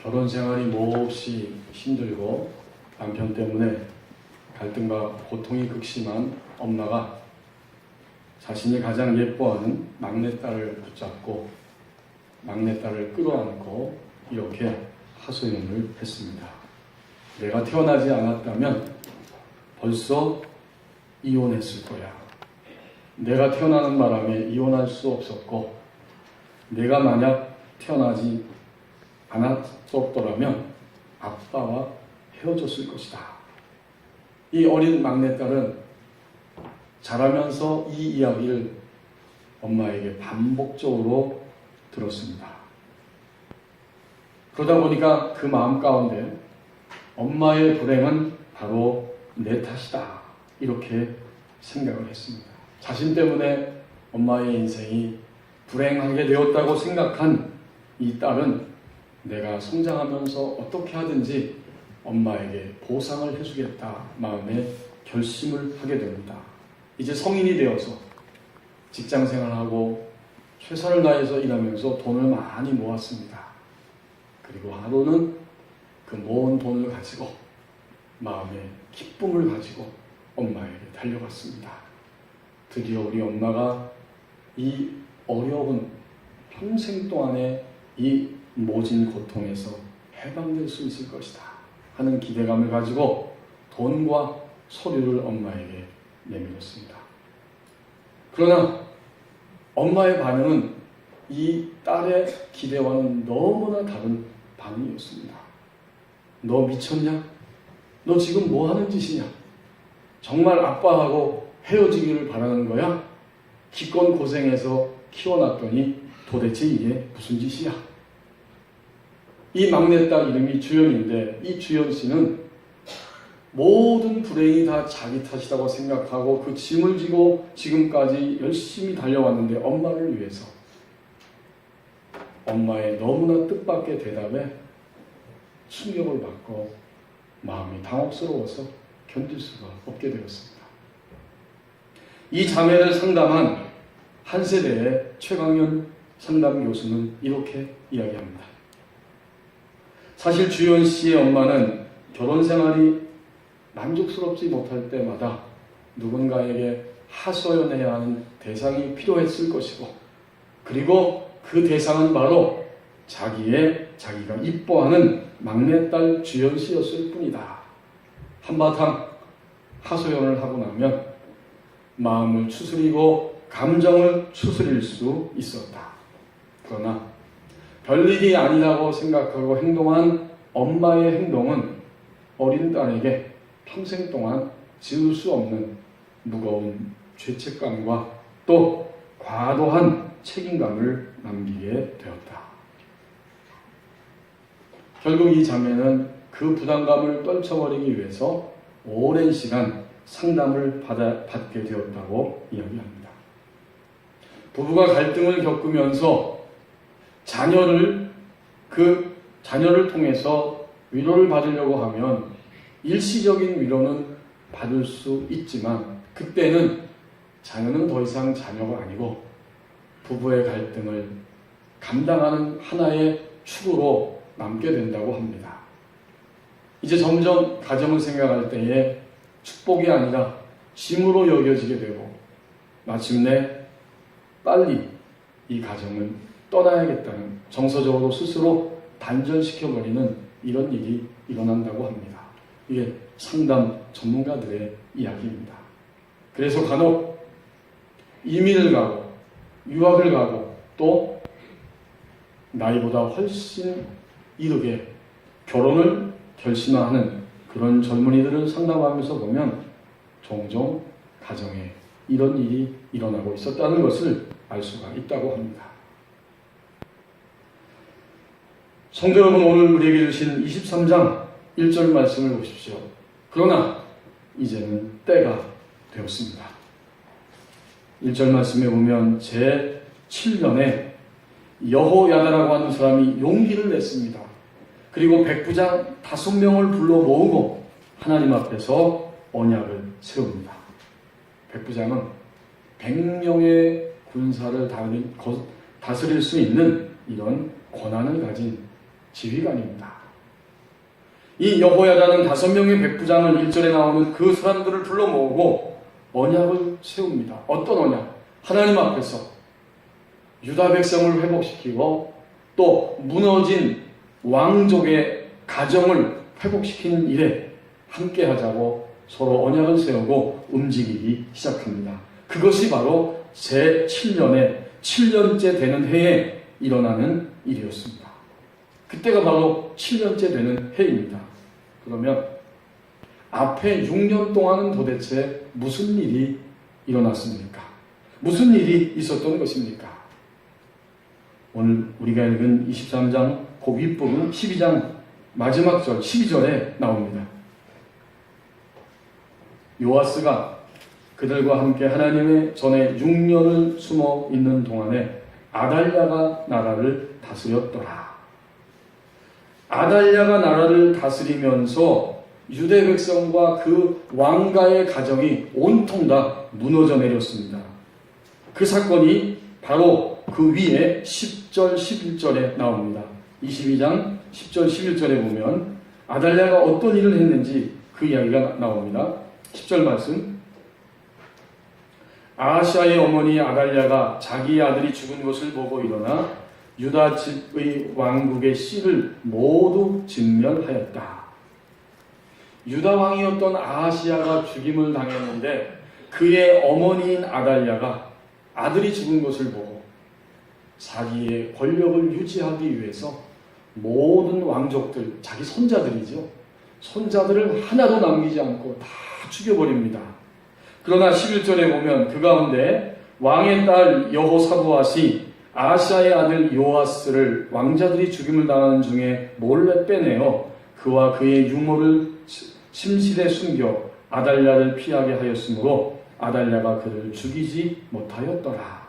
결혼 생활이 몹시 힘들고 남편 때문에 갈등과 고통이 극심한 엄마가 자신이 가장 예뻐하는 막내딸을 붙잡고 막내딸을 끌어안고 이렇게 하소연을 했습니다. 내가 태어나지 않았다면 벌써 이혼했을 거야. 내가 태어나는 바람에 이혼할 수 없었고, 내가 만약 태어나지 않았더라면 아빠와 헤어졌을 것이다. 이 어린 막내딸은 자라면서 이 이야기를 엄마에게 반복적으로 들었습니다. 그러다 보니까 그 마음 가운데 엄마의 불행은 바로 내 탓이다. 이렇게 생각을 했습니다. 자신 때문에 엄마의 인생이 불행하게 되었다고 생각한 이 딸은 내가 성장하면서 어떻게 하든지 엄마에게 보상을 해주겠다 마음에 결심을 하게 됩니다. 이제 성인이 되어서 직장생활하고 최선을 다해서 일하면서 돈을 많이 모았습니다. 그리고 하루는 그 모은 돈을 가지고 마음에 기쁨을 가지고 엄마에게 달려갔습니다. 드디어 우리 엄마가 이 어려운 평생 동안의 이 모진 고통에서 해방될 수 있을 것이다 하는 기대감을 가지고 돈과 서류를 엄마에게 내밀었습니다. 그러나 엄마의 반응은 이 딸의 기대와는 너무나 다른 반응이었습니다. 너 미쳤냐? 너 지금 뭐 하는 짓이냐? 정말 아빠하고 헤어지기를 바라는 거야? 기껏 고생해서 키워놨더니 도대체 이게 무슨 짓이야? 이 막내딸 이름이 주연인데 이 주연 씨는 모든 불행이 다 자기 탓이라고 생각하고 그 짐을 지고 지금까지 열심히 달려왔는데 엄마를 위해서 엄마의 너무나 뜻밖의 대답에 충격을 받고 마음이 당혹스러워서 견딜 수가 없게 되었습니다. 이 자매를 상담한 한 세대의 최강현 상담 교수는 이렇게 이야기합니다. 사실 주연 씨의 엄마는 결혼 생활이 만족스럽지 못할 때마다 누군가에게 하소연해야 하는 대상이 필요했을 것이고, 그리고 그 대상은 바로 자기가 이뻐하는 막내딸 주연 씨였을 뿐이다. 한바탕 하소연을 하고 나면 마음을 추스리고 감정을 추스릴 수 있었다. 그러나 별일이 아니라고 생각하고 행동한 엄마의 행동은 어린 딸에게 평생 동안 지울 수 없는 무거운 죄책감과 또 과도한 책임감을 남기게 되었다. 결국 이 자매는 그 부담감을 떨쳐버리기 위해서 오랜 시간 상담을 받게 되었다고 이야기합니다. 부부가 갈등을 겪으면서 자녀를 통해서 위로를 받으려고 하면 일시적인 위로는 받을 수 있지만 그때는 자녀는 더 이상 자녀가 아니고 부부의 갈등을 감당하는 하나의 축으로 남게 된다고 합니다. 이제 점점 가정을 생각할 때에 축복이 아니라 짐으로 여겨지게 되고 마침내 빨리 이 가정을 떠나야겠다는 정서적으로 스스로 단절시켜버리는 이런 일이 일어난다고 합니다. 이게 상담 전문가들의 이야기입니다. 그래서 간혹 이민을 가고 유학을 가고 또 나이보다 훨씬 이르게 결혼을 결심하는 그런 젊은이들을 상담하면서 보면 종종 가정에 이런 일이 일어나고 있었다는 것을 알 수가 있다고 합니다. 성도 여러분, 오늘 우리에게 주신 23장 1절 말씀을 보십시오. 그러나 이제는 때가 되었습니다. 1절 말씀에 보면 제7년에 여호야다라고 하는 사람이 용기를 냈습니다. 그리고 백부장 5명을 불러 모으고 하나님 앞에서 언약을 세웁니다. 백부장은 100명의 군사를 다스릴 수 있는 이런 권한을 가진 지휘관입니다. 이 여호야다는 5명의 백부장을 1절에 나오는 그 사람들을 불러 모으고 언약을 세웁니다. 어떤 언약? 하나님 앞에서 유다 백성을 회복시키고 또 무너진 왕족의 가정을 회복시키는 일에 함께 하자고 서로 언약을 세우고 움직이기 시작합니다. 그것이 바로 제7년에 7년째 되는 해에 일어나는 일이었습니다. 그때가 바로 7년째 되는 해입니다. 그러면 앞에 6년 동안은 도대체 무슨 일이 일어났습니까? 무슨 일이 있었던 것입니까? 오늘 우리가 읽은 23장 그 윗부분 12장 마지막 절 12절에 나옵니다. 요아스가 그들과 함께 하나님의 전에 6년을 숨어 있는 동안에 아달랴가 나라를 다스렸더라. 아달랴가 나라를 다스리면서 유대 백성과 그 왕가의 가정이 온통 다 무너져 내렸습니다. 그 사건이 바로 그 위에 10절, 11절에 나옵니다. 22장 10절, 11절에 보면 아달랴가 어떤 일을 했는지 그 이야기가 나옵니다. 10절 말씀. 아하시아의 어머니 아달랴가 자기 아들이 죽은 것을 보고 일어나 유다 집의 왕국의 씨를 모두 진멸하였다. 유다 왕이었던 아하시아가 죽임을 당했는데 그의 어머니인 아달랴가 아들이 죽은 것을 보고 자기의 권력을 유지하기 위해서 모든 왕족들, 자기 손자들이죠. 손자들을 하나도 남기지 않고 다 죽여버립니다. 그러나 11절에 보면 그 가운데 왕의 딸 여호사부앗이 아하시아의 아들 요아스를 왕자들이 죽임을 당하는 중에 몰래 빼내어 그와 그의 유모를 침실에 숨겨 아달랴를 피하게 하였으므로 아달랴가 그를 죽이지 못하였더라.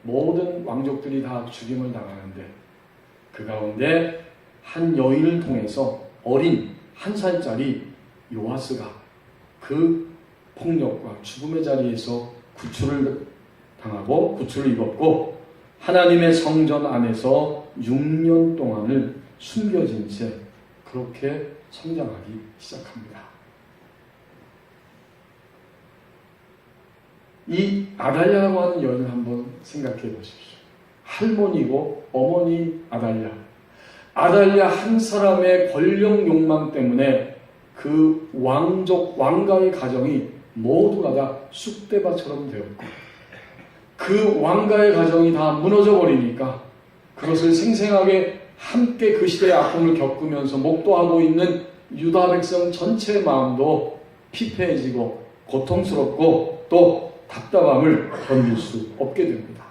모든 왕족들이 다 죽임을 당하는데 그 가운데 한 여인을 통해서 어린 1살짜리 요아스가 그 폭력과 죽음의 자리에서 구출을 당하고 구출을 입었고 하나님의 성전 안에서 6년 동안을 숨겨진 채 그렇게 성장하기 시작합니다. 이 아달랴라고 하는 여인을 한번 생각해 보십시오. 할머니고 어머니 아달랴. 아달랴 한 사람의 권력 욕망 때문에 그 왕가의 가정이 모두가 다 쑥대밭처럼 되었고 그 왕가의 가정이 다 무너져 버리니까 그것을 생생하게 함께 그 시대의 아픔을 겪으면서 목도하고 있는 유다 백성 전체의 마음도 피폐해지고 고통스럽고 또 답답함을 견딜 수 없게 됩니다.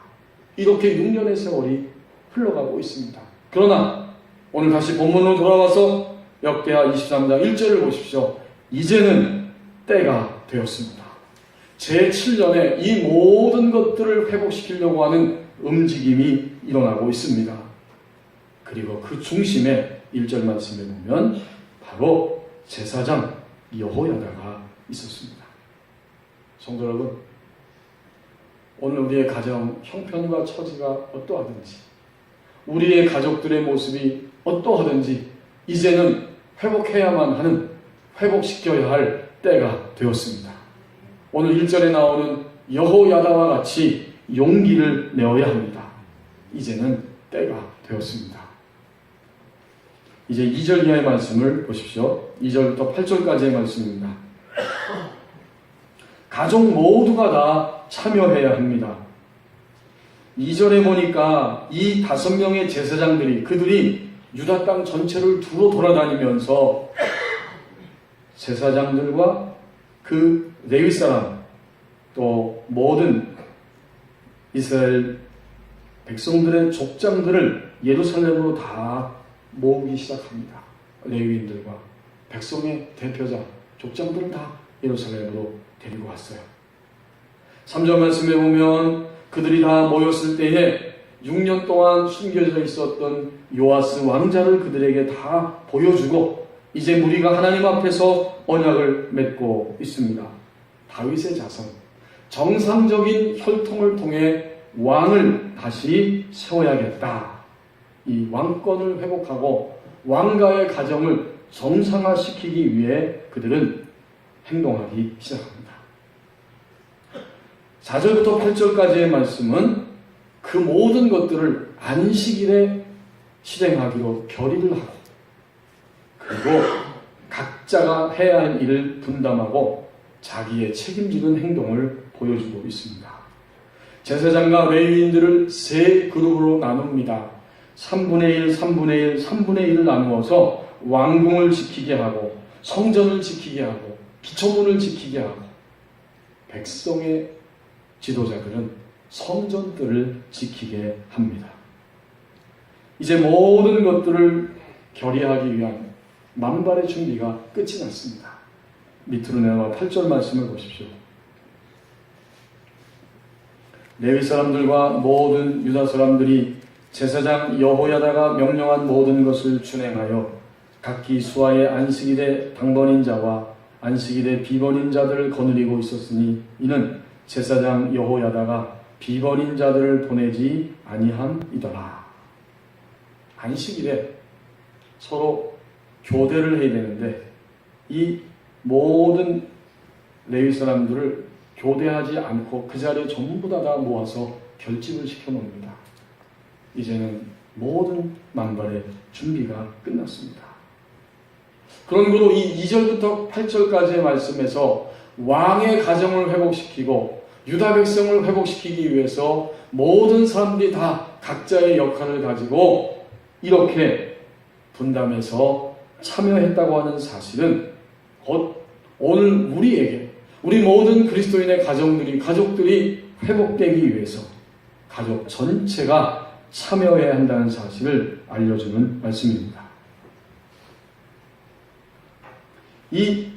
이렇게 6년의 세월이 흘러가고 있습니다. 그러나 오늘 다시 본문으로 돌아와서 역대하 23장 1절을 보십시오. 이제는 때가 되었습니다. 제7년에 이 모든 것들을 회복시키려고 하는 움직임이 일어나고 있습니다. 그리고 그 중심에 1절 말씀에 보면 바로 제사장 여호야다가 있었습니다. 성도 여러분, 오늘 우리의 가정 형편과 처지가 어떠하든지 우리의 가족들의 모습이 어떠하든지 이제는 회복해야만 하는, 회복시켜야 할 때가 되었습니다. 오늘 1절에 나오는 여호야다와 같이 용기를 내어야 합니다. 이제는 때가 되었습니다. 이제 2절 이하의 말씀을 보십시오. 2절부터 8절까지의 말씀입니다. 가족 모두가 다 참여해야 합니다. 2절에 보니까 이 5명의 제사장들이 그들이 유다 땅 전체를 두루 돌아다니면서 제사장들과 그 레위 사람 또 모든 이스라엘 백성들의 족장들을 예루살렘으로 다 모으기 시작합니다. 레위인들과 백성의 대표자 족장들을 다 예루살렘으로 데리고 왔어요. 3절 말씀에 보면 그들이 다 모였을 때에 6년 동안 숨겨져 있었던 요아스 왕자를 그들에게 다 보여주고 이제 무리가 하나님 앞에서 언약을 맺고 있습니다. 다윗의 자손, 정상적인 혈통을 통해 왕을 다시 세워야겠다. 이 왕권을 회복하고 왕가의 가정을 정상화시키기 위해 그들은 행동하기 시작합니다. 4절부터 8절까지의 말씀은 그 모든 것들을 안식일에 실행하기로 결의를 하고, 그리고 각자가 해야 할 일을 분담하고 자기의 책임지는 행동을 보여주고 있습니다. 제사장과 레위인들을 세 그룹으로 나눕니다. 3분의 1, 3분의 1, 3분의 1을 나누어서 왕궁을 지키게 하고, 성전을 지키게 하고, 기초문을 지키게 하고, 백성의 지도자들은 성전들을 지키게 합니다. 이제 모든 것들을 결의하기 위한 만발의 준비가 끝이 났습니다. 밑으로 내려와 8절 말씀을 보십시오. 레위 사람들과 모든 유다 사람들이 제사장 여호야다가 명령한 모든 것을 준행하여 각기 수하의 안식일에 당번인 자와 안식일에 비번인 자들을 거느리고 있었으니 이는 제사장 여호야다가 비번인 자들을 보내지 아니함이더라. 안식일에 서로 교대를 해야 되는데 이 모든 레위 사람들을 교대하지 않고 그 자리에 전부 다 모아서 결집을 시켜놓습니다. 이제는 모든 만발의 준비가 끝났습니다. 그런 거로 이 2절부터 8절까지의 말씀에서 왕의 가정을 회복시키고 유다 백성을 회복시키기 위해서 모든 사람들이 다 각자의 역할을 가지고 이렇게 분담해서 참여했다고 하는 사실은 오늘 우리 모든 그리스도인의 가족들이 회복되기 위해서 가족 전체가 참여해야 한다는 사실을 알려주는 말씀입니다. 이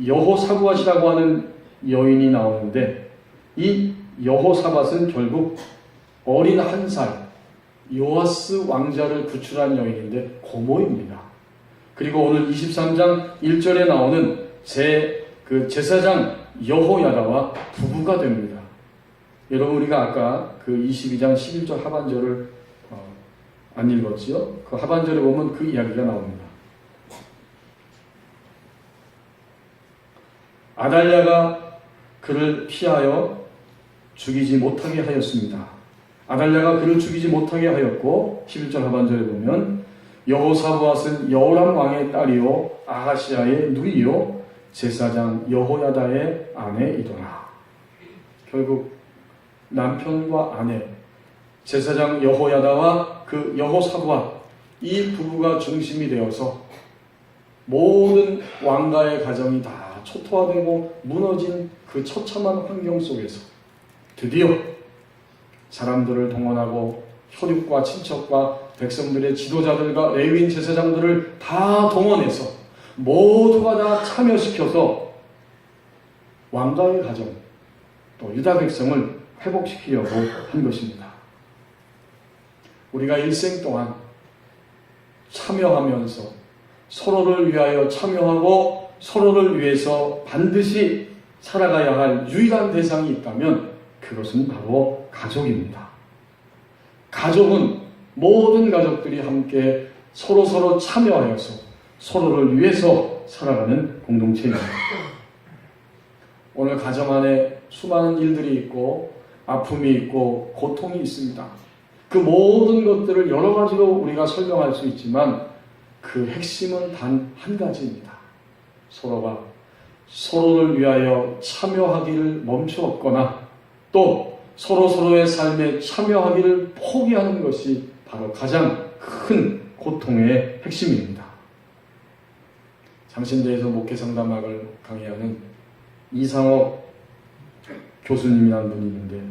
여호사밧이라고 하는 여인이 나오는데 이 여호사밧은 결국 어린 1살 요아스 왕자를 구출한 여인인데 고모입니다. 그리고 오늘 23장 1절에 나오는 제사장 여호야다와 부부가 됩니다. 여러분 우리가 아까 그 22장 11절 하반절을 안 읽었지요? 그 하반절에 보면 그 이야기가 나옵니다. 아달랴가 그를 피하여 죽이지 못하게 하였습니다. 아달랴가 그를 죽이지 못하게 하였고 11절 하반절에 보면 여호사밧은 여호람 왕의 딸이요 아하시아의 누이요 제사장 여호야다의 아내이더라. 결국 남편과 아내 제사장 여호야다와 그 여호사밧 이 부부가 중심이 되어서 모든 왕가의 가정이 다 초토화되고 무너진 그 처참한 환경 속에서 드디어 사람들을 동원하고 혈육과 친척과 백성들의 지도자들과 레위인 제사장들을 다 동원해서 모두가 다 참여시켜서 왕가의 가정 또 유다 백성을 회복시키려고 한 것입니다. 우리가 일생 동안 참여하면서 서로를 위하여 참여하고 서로를 위해서 반드시 살아가야 할 유일한 대상이 있다면 그것은 바로 가족입니다. 가족은 모든 가족들이 함께 서로 참여하여서 서로를 위해서 살아가는 공동체입니다. 오늘 가정 안에 수많은 일들이 있고 아픔이 있고 고통이 있습니다. 그 모든 것들을 여러 가지로 우리가 설명할 수 있지만 그 핵심은 단 한 가지입니다. 서로가 서로를 위하여 참여하기를 멈추었거나 또 서로의 삶에 참여하기를 포기하는 것이 바로 가장 큰 고통의 핵심입니다. 장신대에서 목회상담학을 강의하는 이상옥 교수님이라는 분이 있는데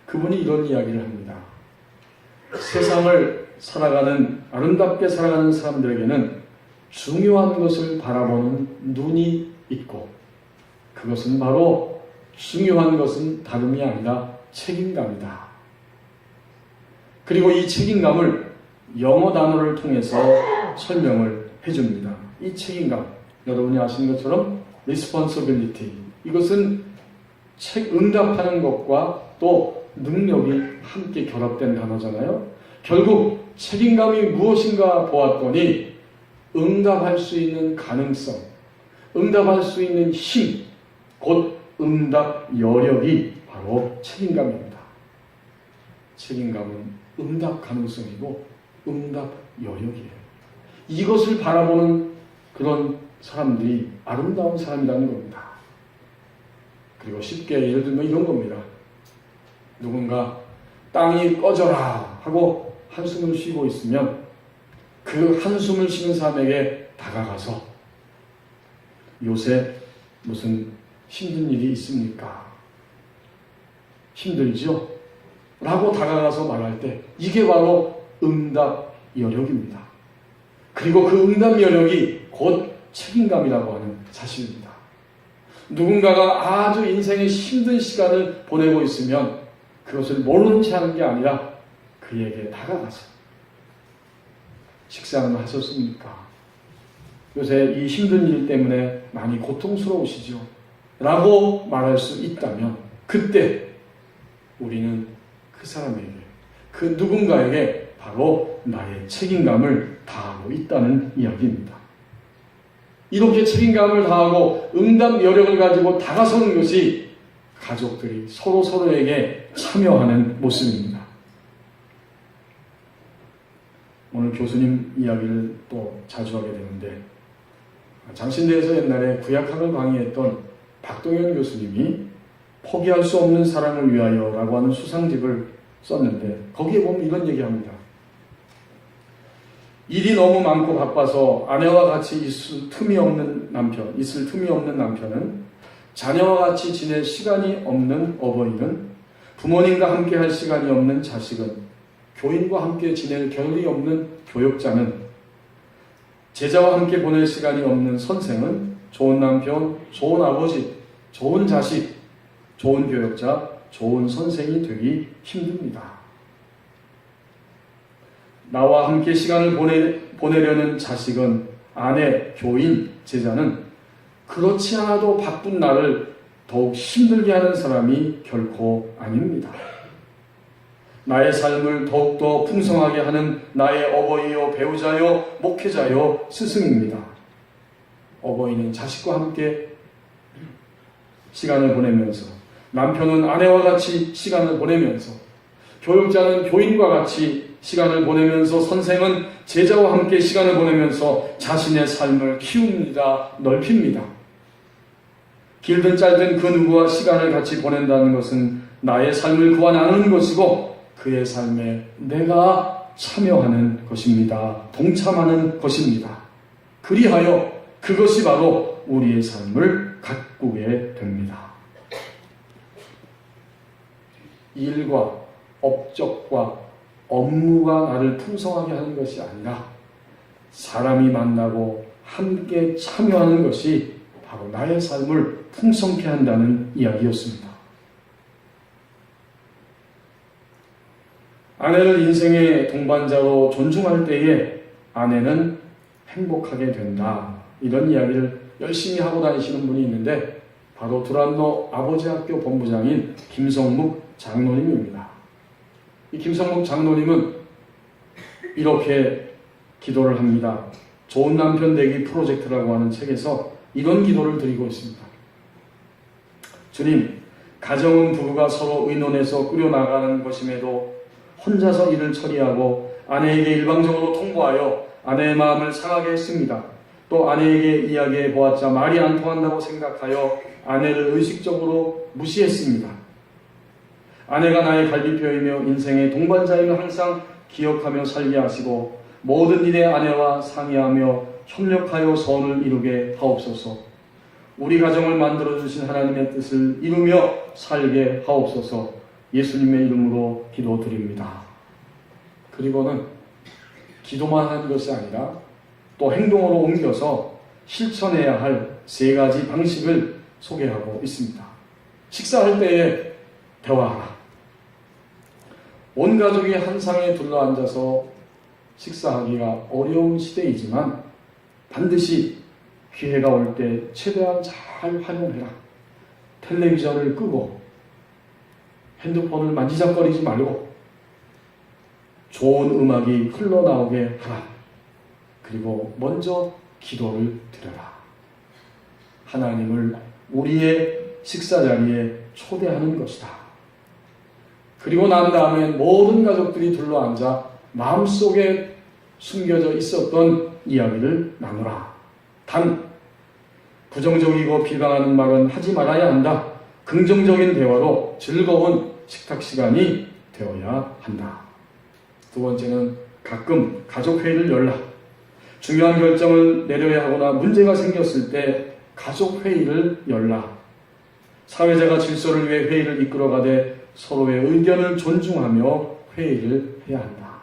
그분이 이런 이야기를 합니다. 세상을 아름답게 살아가는 사람들에게는 중요한 것을 바라보는 눈이 있고 그것은 바로 중요한 것은 다름이 아니라 책임감이다. 그리고 이 책임감을 영어 단어를 통해서 설명을 해줍니다. 이 책임감, 여러분이 아시는 것처럼 responsibility, 이것은 응답하는 것과 또 능력이 함께 결합된 단어잖아요. 결국 책임감이 무엇인가 보았더니 응답할 수 있는 가능성, 응답할 수 있는 힘, 곧 응답 여력이 바로 책임감입니다. 책임감은 응답 가능성이고 응답 여력이에요. 이것을 바라보는 그런 사람들이 아름다운 사람이라는 겁니다. 그리고 쉽게 예를 들면 이런 겁니다. 누군가 땅이 꺼져라 하고 한숨을 쉬고 있으면 그 한숨을 쉬는 사람에게 다가가서 요새 무슨 힘든 일이 있습니까? 힘들죠? 라고 다가가서 말할 때 이게 바로 응답 여력입니다. 그리고 그 응답 여력이 곧 책임감이라고 하는 사실입니다. 누군가가 아주 인생의 힘든 시간을 보내고 있으면 그것을 모르는 채 하는 게 아니라 그에게 다가가서 식사는 하셨습니까? 요새 이 힘든 일 때문에 많이 고통스러우시죠? 라고 말할 수 있다면 그때 우리는 그 사람에게, 그 누군가에게 바로 나의 책임감을 다하고 있다는 이야기입니다. 이렇게 책임감을 다하고 응답 여력을 가지고 다가서는 것이 가족들이 서로에게 참여하는 모습입니다. 오늘 교수님 이야기를 또 자주 하게 되는데 장신대에서 옛날에 구약학을 강의했던 박동현 교수님이 포기할 수 없는 사랑을 위하여 라고 하는 수상집을 썼는데 거기에 보면 이런 얘기합니다. 일이 너무 많고 바빠서 아내와 같이 있을 틈이 없는 남편은 자녀와 같이 지낼 시간이 없는 어버이는 부모님과 함께 할 시간이 없는 자식은 교인과 함께 지낼 겨를이 없는 교역자는 제자와 함께 보낼 시간이 없는 선생은 좋은 남편, 좋은 아버지, 좋은 자식, 좋은 교역자, 좋은 선생이 되기 힘듭니다. 나와 함께 시간을 보내려는 자식은 아내, 교인, 제자는 그렇지 않아도 바쁜 나를 더욱 힘들게 하는 사람이 결코 아닙니다. 나의 삶을 더욱더 풍성하게 하는 나의 어버이요, 배우자요, 목회자요, 스승입니다. 어버이는 자식과 함께 시간을 보내면서, 남편은 아내와 같이 시간을 보내면서, 교육자는 교인과 같이 시간을 보내면서, 선생은 제자와 함께 시간을 보내면서 자신의 삶을 키웁니다, 넓힙니다. 길든 짧든 그 누구와 시간을 같이 보낸다는 것은 나의 삶을 구하 나누는 것이고 그의 삶에 내가 참여하는 것입니다. 동참하는 것입니다. 그리하여 그것이 바로 우리의 삶을 가꾸게 됩니다. 일과 업적과 업무가 나를 풍성하게 하는 것이 아니라 사람이 만나고 함께 참여하는 것이 바로 나의 삶을 풍성케 한다는 이야기였습니다. 아내를 인생의 동반자로 존중할 때에 아내는 행복하게 된다. 이런 이야기를 열심히 하고 다니시는 분이 있는데 바로 두란노 아버지학교 본부장인 김성묵 장로님입니다. 이 김성묵 장로님은 이렇게 기도를 합니다. 좋은 남편 되기 프로젝트라고 하는 책에서 이런 기도를 드리고 있습니다. 주님, 가정은 부부가 서로 의논해서 꾸려나가는 것임에도 혼자서 일을 처리하고 아내에게 일방적으로 통보하여 아내의 마음을 상하게 했습니다. 또 아내에게 이야기해 보았자 말이 안 통한다고 생각하여 아내를 의식적으로 무시했습니다. 아내가 나의 갈비뼈이며 인생의 동반자임을 항상 기억하며 살게 하시고 모든 일에 아내와 상의하며 협력하여 선을 이루게 하옵소서. 우리 가정을 만들어주신 하나님의 뜻을 이루며 살게 하옵소서. 예수님의 이름으로 기도드립니다. 그리고는 기도만 하는 것이 아니라 또 행동으로 옮겨서 실천해야 할 3가지 방식을 소개하고 있습니다. 식사할 때에 대화하라. 온 가족이 한 상에 둘러앉아서 식사하기가 어려운 시대이지만 반드시 기회가 올 때 최대한 잘 활용해라. 텔레비전을 끄고 핸드폰을 만지작거리지 말고 좋은 음악이 흘러나오게 하라. 그리고 먼저 기도를 드려라. 하나님을 우리의 식사 자리에 초대하는 것이다. 그리고 난 다음에 모든 가족들이 둘러앉아 마음속에 숨겨져 있었던 이야기를 나누라. 단 부정적이고 비방하는 말은 하지 말아야 한다. 긍정적인 대화로 즐거운 식탁 시간이 되어야 한다. 두 번째는 가끔 가족회의를 열라. 중요한 결정을 내려야 하거나 문제가 생겼을 때 가족회의를 열라. 사회자가 질서를 위해 회의를 이끌어가되 서로의 의견을 존중하며 회의를 해야 한다.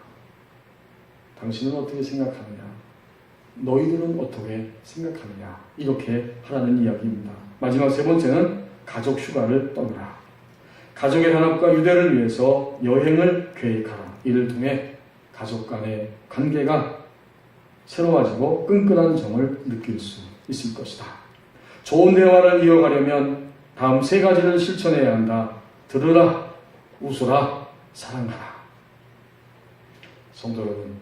당신은 어떻게 생각하느냐? 너희들은 어떻게 생각하느냐? 이렇게 하라는 이야기입니다. 마지막 세 번째는 가족 휴가를 떠나라. 가족의 단합과 유대를 위해서 여행을 계획하라. 이를 통해 가족 간의 관계가 새로워지고 끈끈한 정을 느낄 수 있을 것이다. 좋은 대화를 이어가려면 다음 세 가지를 실천해야 한다. 들으라, 웃어라, 사랑하라. 성도 여러분,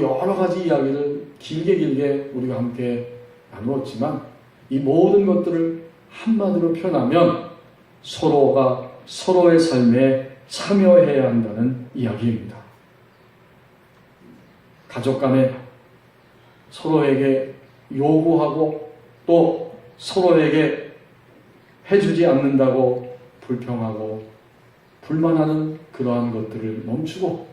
여러 가지 이야기를 길게 우리가 함께 나누었지만 이 모든 것들을 한마디로 표현하면 서로가 서로의 삶에 참여해야 한다는 이야기입니다. 가족 간에 서로에게 요구하고 또 서로에게 해주지 않는다고 불평하고 불만하는 그러한 것들을 멈추고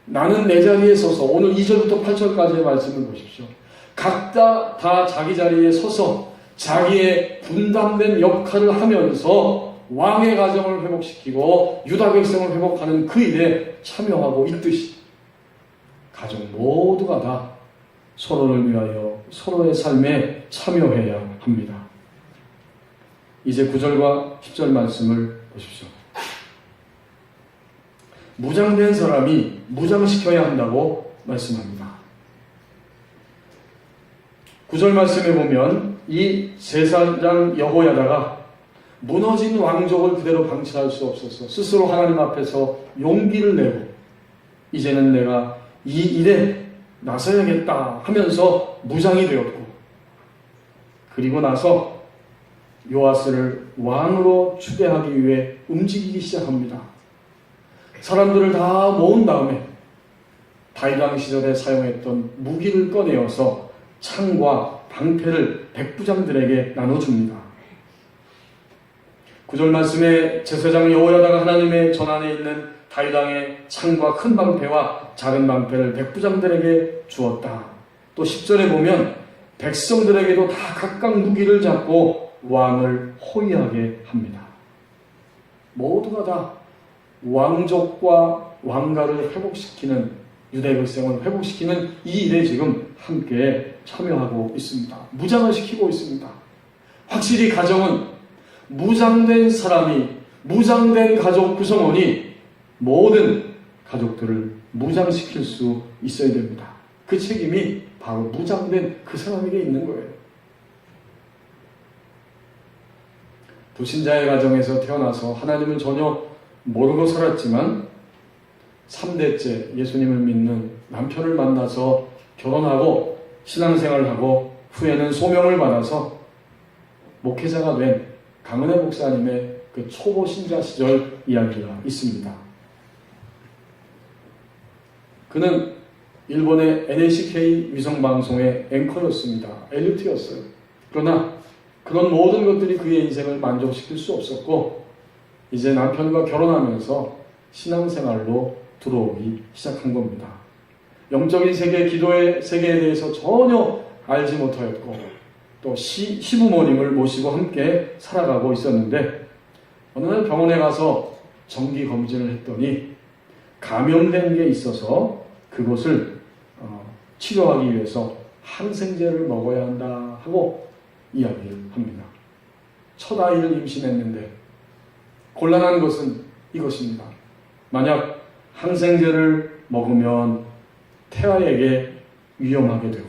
나는 내 자리에 서서 오늘 2절부터 8절까지의 말씀을 보십시오. 각자 다 자기 자리에 서서 자기의 분담된 역할을 하면서 왕의 가정을 회복시키고 유다 백성을 회복하는 그 일에 참여하고 있듯이 가족 모두가 다 서로를 위하여 서로의 삶에 참여해야 합니다. 이제 9절과 10절 말씀을 보십시오. 무장된 사람이 무장시켜야 한다고 말씀합니다. 9절 말씀에 보면 이 제사장 여호야다가 무너진 왕족을 그대로 방치할 수 없어서 스스로 하나님 앞에서 용기를 내고 이제는 내가 이 일에 나서야겠다 하면서 무장이 되었고 그리고 나서 요아스를 왕으로 추대하기 위해 움직이기 시작합니다. 사람들을 다 모은 다음에 다윗 왕 시절에 사용했던 무기를 꺼내어서 창과 방패를 백부장들에게 나눠줍니다. 9절 말씀에 제사장 여호야다가 하나님의 전안에 있는 다윗 왕의 창과 큰 방패와 작은 방패를 백부장들에게 주었다. 또 10절에 보면 백성들에게도 다 각각 무기를 잡고 왕을 호위하게 합니다. 모두가 다 왕족과 왕가를 회복시키는 유대 백성을 회복시키는 이 일에 지금 함께 참여하고 있습니다. 무장을 시키고 있습니다. 확실히 가정은 무장된 사람이 무장된 가족 구성원이 모든 가족들을 무장시킬 수 있어야 됩니다. 그 책임이 바로 무장된 그 사람에게 있는 거예요. 불신자의 가정에서 태어나서 하나님을 전혀 모르고 살았지만 3대째 예수님을 믿는 남편을 만나서 결혼하고 신앙생활을 하고 후에는 소명을 받아서 목회자가 된 강은혜 목사님의 그 초보 신자 시절 이야기가 있습니다. 그는 일본의 NHK 위성방송의 앵커였습니다. 엘리트였어요. 그러나 그런 모든 것들이 그의 인생을 만족시킬 수 없었고 이제 남편과 결혼하면서 신앙생활로 들어오기 시작한 겁니다. 영적인 세계, 기도의 세계에 대해서 전혀 알지 못하였고 또 시부모님을 모시고 함께 살아가고 있었는데 어느 날 병원에 가서 정기 검진을 했더니 감염된 게 있어서 그것을 치료하기 위해서 항생제를 먹어야 한다 하고 이야기를 합니다. 첫 아이를 임신했는데 곤란한 것은 이것입니다. 만약 항생제를 먹으면 태아에게 위험하게 되고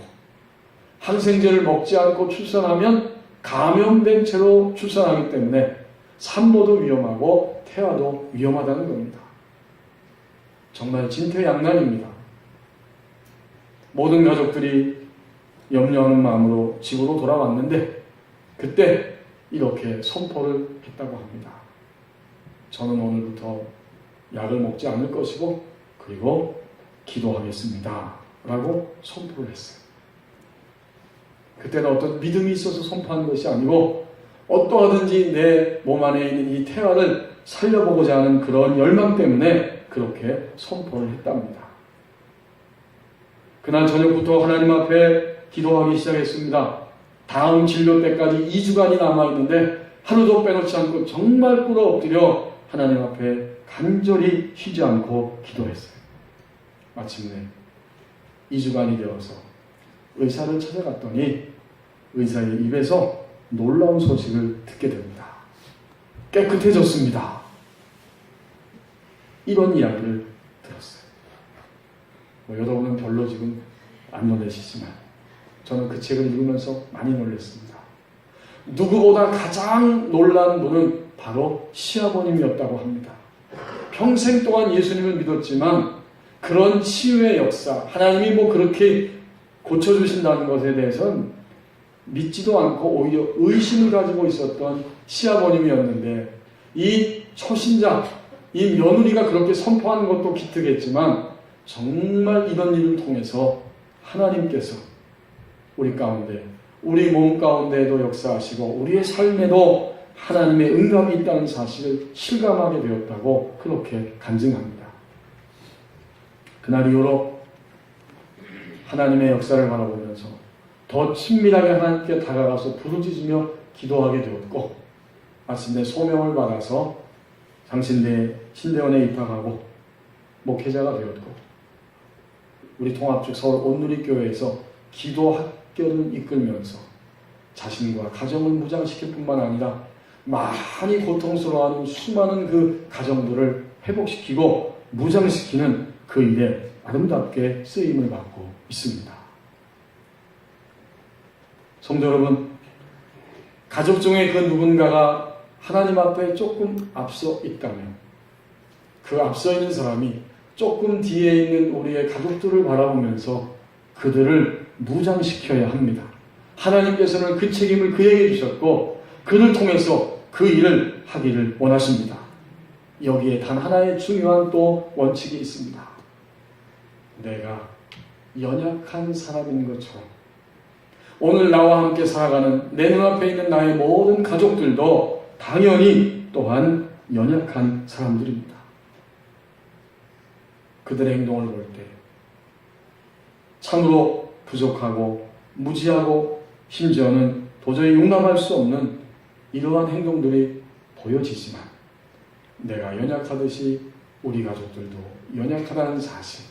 항생제를 먹지 않고 출산하면 감염된 채로 출산하기 때문에 산모도 위험하고 태아도 위험하다는 겁니다. 정말 진퇴양난입니다. 모든 가족들이 염려하는 마음으로 집으로 돌아왔는데 그때 이렇게 선포를 했다고 합니다. 저는 오늘부터 약을 먹지 않을 것이고 그리고 기도하겠습니다 라고 선포를 했어요. 그때는 어떤 믿음이 있어서 선포한 것이 아니고 어떠하든지 내 몸 안에 있는 이 태아를 살려보고자 하는 그런 열망 때문에 그렇게 선포를 했답니다. 그날 저녁부터 하나님 앞에 기도하기 시작했습니다. 다음 진료 때까지 2주간이 남아있는데 하루도 빼놓지 않고 정말 꿇어 엎드려 하나님 앞에 간절히 쉬지 않고 기도했어요. 마침내 2주간이 되어서 의사를 찾아갔더니 의사의 입에서 놀라운 소식을 듣게 됩니다. 깨끗해졌습니다. 이런 이야기를 들었어요. 여러분은 별로 지금 안 놀라시지만 저는 그 책을 읽으면서 많이 놀랐습니다. 누구보다 가장 놀란 분은 바로 시아버님이었다고 합니다. 평생 동안 예수님을 믿었지만 그런 치유의 역사, 하나님이 그렇게 고쳐주신다는 것에 대해서는 믿지도 않고 오히려 의심을 가지고 있었던 시아버님이었는데 이 초신자, 이 며느리가 그렇게 선포하는 것도 기특했지만 정말 이런 일을 통해서 하나님께서 우리 가운데, 우리 몸 가운데에도 역사하시고 우리의 삶에도 하나님의 응답이 있다는 사실을 실감하게 되었다고 그렇게 간증합니다. 그날 이후로 하나님의 역사를 바라보면서 더 친밀하게 하나님께 다가가서 부르짖으며 기도하게 되었고 마침내 소명을 받아서 장신대 신대원에 입학하고 목회자가 되었고 우리 통합축 서울 온누리교회에서 기도 학교를 이끌면서 자신과 가정을 무장시킬 뿐만 아니라 많이 고통스러워하는 수많은 그 가정들을 회복시키고 무장시키는 그 일에 아름답게 쓰임을 받고 있습니다. 성도 여러분, 가족 중에 그 누군가가 하나님 앞에 조금 앞서 있다면 그 앞서 있는 사람이 조금 뒤에 있는 우리의 가족들을 바라보면서 그들을 무장시켜야 합니다. 하나님께서는 그 책임을 그에게 주셨고 그를 통해서 그 일을 하기를 원하십니다. 여기에 단 하나의 중요한 또 원칙이 있습니다. 내가 연약한 사람인 것처럼 오늘 나와 함께 살아가는 내 눈앞에 있는 나의 모든 가족들도 당연히 또한 연약한 사람들입니다. 그들의 행동을 볼 때 참으로 부족하고 무지하고 심지어는 도저히 용납할 수 없는 이러한 행동들이 보여지지만 내가 연약하듯이 우리 가족들도 연약하다는 사실,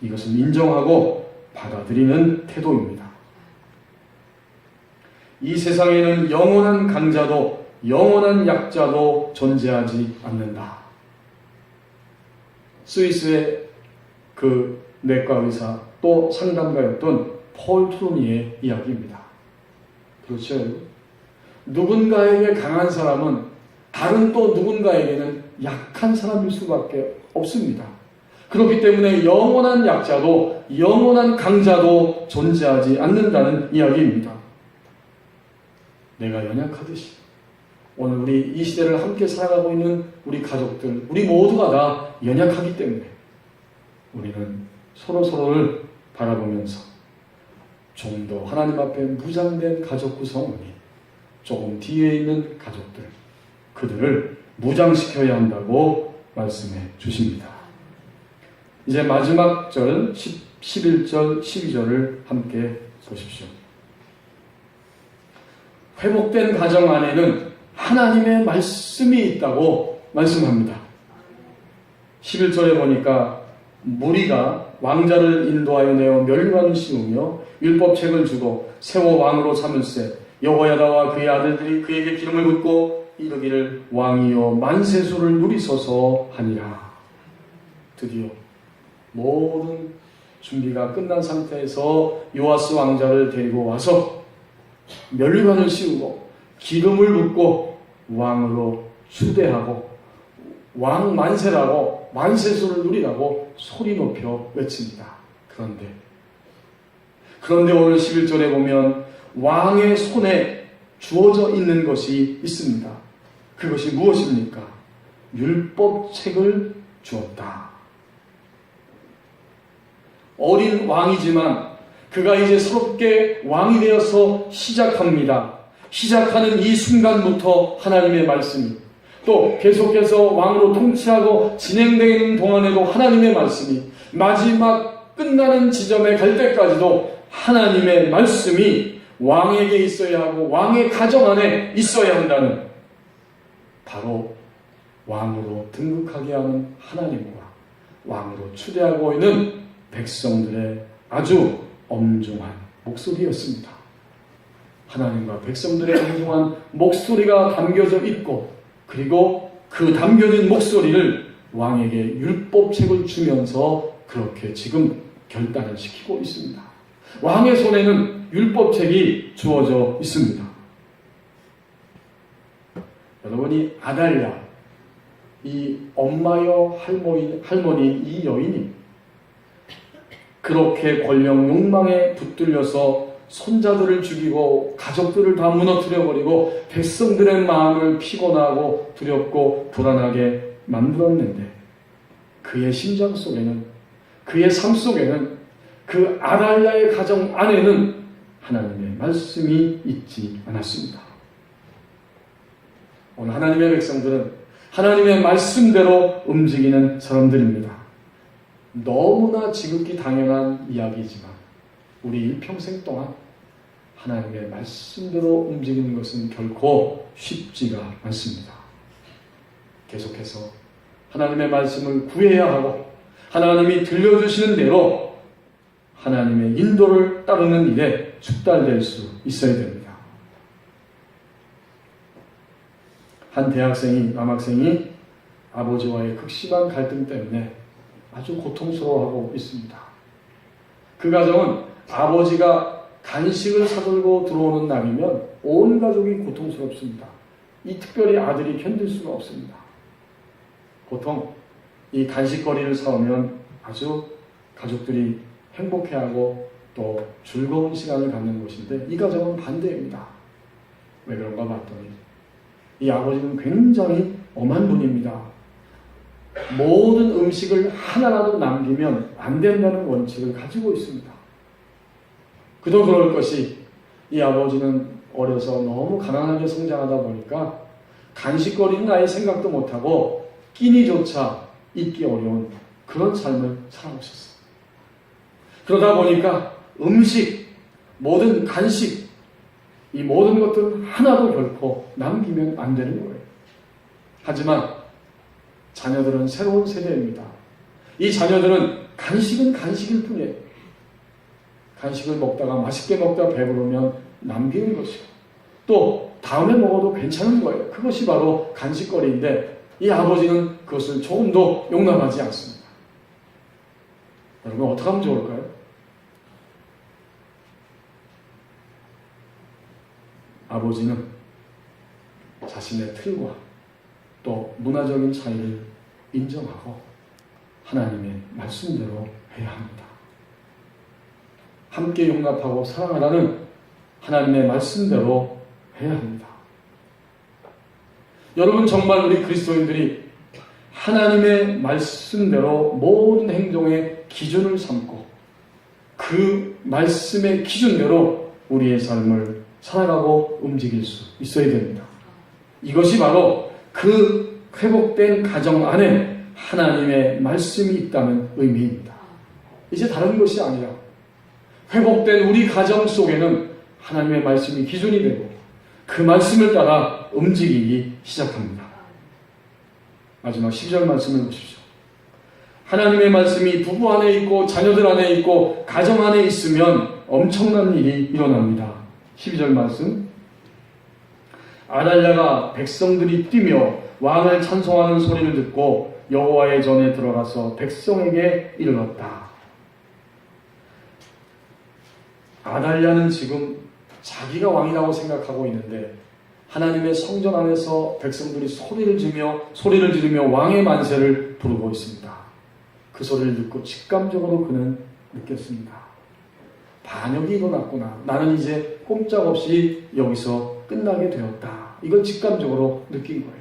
이것을 인정하고 받아들이는 태도입니다. 이 세상에는 영원한 강자도 영원한 약자도 존재하지 않는다. 스위스의 그 내과 의사 또 상담가였던 폴 트루니의 이야기입니다. 그렇죠? 누군가에게 강한 사람은 다른 또 누군가에게는 약한 사람일 수밖에 없습니다. 그렇기 때문에 영원한 약자도 영원한 강자도 존재하지 않는다는 이야기입니다. 내가 연약하듯이 오늘 우리 이 시대를 함께 살아가고 있는 우리 가족들, 우리 모두가 다 연약하기 때문에 우리는 서로서로를 바라보면서 좀 더 하나님 앞에 무장된 가족 구성원이 조금 뒤에 있는 가족들, 그들을 무장시켜야 한다고 말씀해 주십니다. 이제 마지막 절 11절, 12절을 함께 보십시오. 회복된 가정 안에는 하나님의 말씀이 있다고 말씀합니다. 11절에 보니까 무리가 왕자를 인도하여 내어 멸관을 씌우며 율법책을 주고 세워 왕으로 삼을세 여호야다와 그의 아들들이 그에게 기름을 붓고 이르기를 왕이여 만세수를 누리소서 하니라. 드디어 모든 준비가 끝난 상태에서 요아스 왕자를 데리고 와서 멸관을 씌우고 기름을 붓고 왕으로 추대하고 왕 만세라고, 만세수를 누리라고 소리 높여 외칩니다. 그런데 오늘 11절에 보면 왕의 손에 주어져 있는 것이 있습니다. 그것이 무엇입니까? 율법책을 주었다. 어린 왕이지만 그가 이제 새롭게 왕이 되어서 시작합니다. 시작하는 이 순간부터 하나님의 말씀이, 또 계속해서 왕으로 통치하고 진행되는 동안에도 하나님의 말씀이, 마지막 끝나는 지점에 갈 때까지도 하나님의 말씀이 왕에게 있어야 하고 왕의 가정 안에 있어야 한다는, 바로 왕으로 등극하게 하는 하나님과 왕으로 추대하고 있는 백성들의 아주 엄중한 목소리였습니다. 하나님과 백성들의 엄중한 목소리가 담겨져 있고, 그리고 그 담겨진 목소리를 왕에게 율법책을 주면서 그렇게 지금 결단을 시키고 있습니다. 왕의 손에는 율법책이 주어져 있습니다. 여러분이 아달랴, 이 엄마여 할머니 이 여인이 그렇게 권력 욕망에 붙들려서 손자들을 죽이고 가족들을 다 무너뜨려버리고 백성들의 마음을 피곤하고 두렵고 불안하게 만들었는데, 그의 심장 속에는, 그의 삶 속에는, 그 아달랴의 가정 안에는 하나님의 말씀이 있지 않았습니다. 오늘 하나님의 백성들은 하나님의 말씀대로 움직이는 사람들입니다. 너무나 지극히 당연한 이야기이지만 우리 일평생 동안 하나님의 말씀대로 움직이는 것은 결코 쉽지가 않습니다. 계속해서 하나님의 말씀을 구해야 하고, 하나님이 들려주시는 대로 하나님의 인도를 따르는 일에 축달될 수 있어야 됩니다. 한 남학생이 아버지와의 극심한 갈등 때문에 아주 고통스러워하고 있습니다. 그 가정은 아버지가 간식을 사들고 들어오는 날이면 온 가족이 고통스럽습니다. 이 특별히 아들이 견딜 수가 없습니다. 보통 이 간식거리를 사오면 아주 가족들이 행복해하고 또 즐거운 시간을 갖는 것인데, 이 가정은 반대입니다. 왜 그런가 봤더니 이 아버지는 굉장히 엄한 분입니다. 모든 음식을 하나라도 남기면 안 된다는 원칙을 가지고 있습니다. 그도 그럴 것이, 이 아버지는 어려서 너무 가난하게 성장하다 보니까 간식거리는 아예 생각도 못하고 끼니조차 잊기 어려운 그런 삶을 살아오셨어요. 그러다 보니까 음식, 모든 간식, 이 모든 것들은 하나도 결코 남기면 안 되는 거예요. 하지만 자녀들은 새로운 세대입니다. 이 자녀들은 간식은 간식일 뿐이에요. 간식을 먹다가 맛있게 먹다 배부르면 남기는 것이고, 또 다음에 먹어도 괜찮은 거예요. 그것이 바로 간식거리인데, 이 아버지는 그것을 조금도 용납하지 않습니다. 여러분, 어떻게 하면 좋을까요? 아버지는 자신의 틀과 또 문화적인 차이를 인정하고 하나님의 말씀대로 해야 합니다. 함께 용납하고 사랑하라는 하나님의 말씀대로 해야 합니다. 여러분, 정말 우리 그리스도인들이 하나님의 말씀대로 모든 행동의 기준을 삼고 그 말씀의 기준대로 우리의 삶을 살아가고 움직일 수 있어야 됩니다. 이것이 바로 그 회복된 가정 안에 하나님의 말씀이 있다는 의미입니다. 이제 다른 것이 아니라 회복된 우리 가정 속에는 하나님의 말씀이 기준이 되고 그 말씀을 따라 움직이기 시작합니다. 마지막 12절 말씀을 보십시오. 하나님의 말씀이 부부 안에 있고 자녀들 안에 있고 가정 안에 있으면 엄청난 일이 일어납니다. 12절 말씀. 아달랴가 백성들이 뛰며 왕을 찬송하는 소리를 듣고 여호와의 전에 들어가서 백성에게 이르렀다. 아달랴는 지금 자기가 왕이라고 생각하고 있는데 하나님의 성전 안에서 백성들이 소리를 지르며 왕의 만세를 부르고 있습니다. 그 소리를 듣고 직감적으로 그는 느꼈습니다. 반역이 일어났구나. 나는 이제 꼼짝없이 여기서 끝나게 되었다. 이걸 직감적으로 느낀 거예요.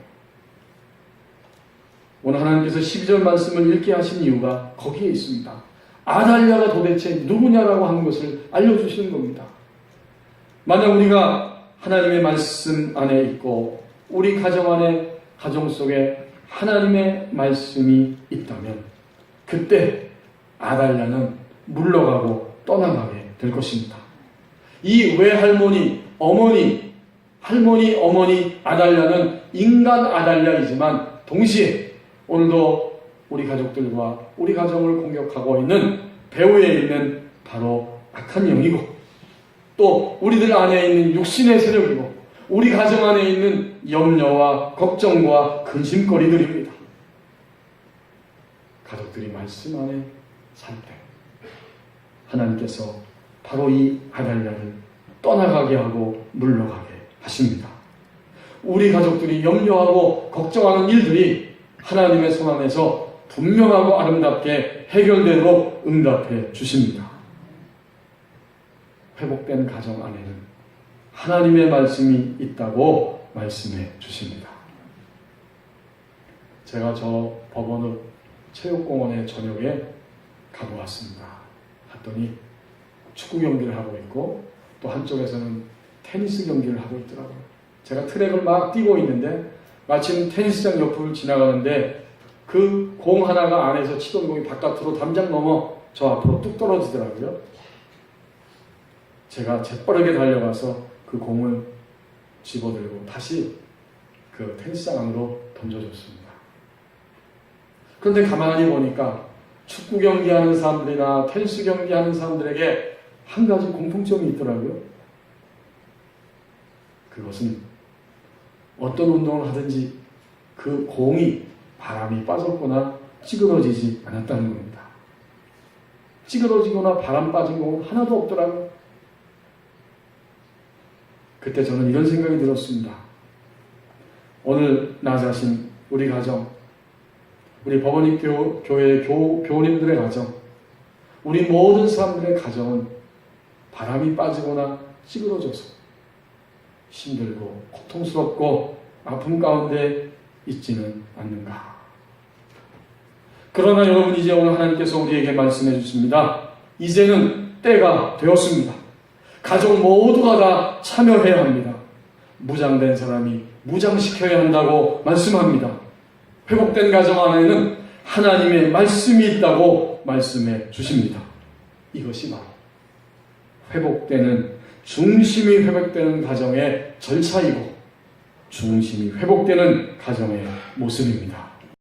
오늘 하나님께서 12절 말씀을 읽게 하신 이유가 거기에 있습니다. 아달랴가 도대체 누구냐라고 하는 것을 알려주시는 겁니다. 만약 우리가 하나님의 말씀 안에 있고 우리 가정 안에, 가정 속에 하나님의 말씀이 있다면 그때 아달랴는 물러가고 떠나가게 될 것입니다. 이 외할머니, 어머니, 할머니, 어머니 아달랴는 인간 아달랴이지만 동시에 오늘도 우리 가족들과 우리 가정을 공격하고 있는 배후에 있는 바로 악한 영이고 또 우리들 안에 있는 육신의 세력이고 우리 가정 안에 있는 염려와 걱정과 근심거리들입니다. 가족들이 말씀 안에 살 때 하나님께서 바로 이 아달랴를 떠나가게 하고 물러가게 하십니다. 우리 가족들이 염려하고 걱정하는 일들이 하나님의 손 안에서 분명하고 아름답게 해결되도록 응답해 주십니다. 회복된 가정 안에는 하나님의 말씀이 있다고 말씀해 주십니다. 제가 저 법원읍 체육공원에 저녁에 가고 왔습니다. 갔더니 축구 경기를 하고 있고 또 한쪽에서는 테니스 경기를 하고 있더라고요. 제가 트랙을 막 뛰고 있는데 마침 테니스장 옆을 지나가는데 그 공 하나가 안에서 치던 공이 바깥으로 담장 넘어 저 앞으로 뚝 떨어지더라고요. 제가 재빠르게 달려가서 그 공을 집어들고 다시 그 테니스장 안으로 던져줬습니다. 그런데 가만히 보니까 축구 경기하는 사람들이나 테니스 경기하는 사람들에게 한 가지 공통점이 있더라고요. 그것은 어떤 운동을 하든지 그 공이 바람이 빠졌거나 찌그러지지 않았다는 겁니다. 찌그러지거나 바람 빠진 공은 하나도 없더라고요. 그때 저는 이런 생각이 들었습니다. 오늘 나 자신, 우리 가정, 우리 법원입 교회의 교우님들의 가정, 우리 모든 사람들의 가정은 바람이 빠지거나 찌그러져서 힘들고 고통스럽고 아픔 가운데 있지는 않는가. 그러나 여러분, 이제 오늘 하나님께서 우리에게 말씀해 주십니다. 이제는 때가 되었습니다. 가족 모두가 다 참여해야 합니다. 무장된 사람이 무장시켜야 한다고 말씀합니다. 회복된 가정 안에는 하나님의 말씀이 있다고 말씀해 주십니다. 이것이 바로 중심이 회복되는 가정의 절차이고 중심이 회복되는 가정의 모습입니다.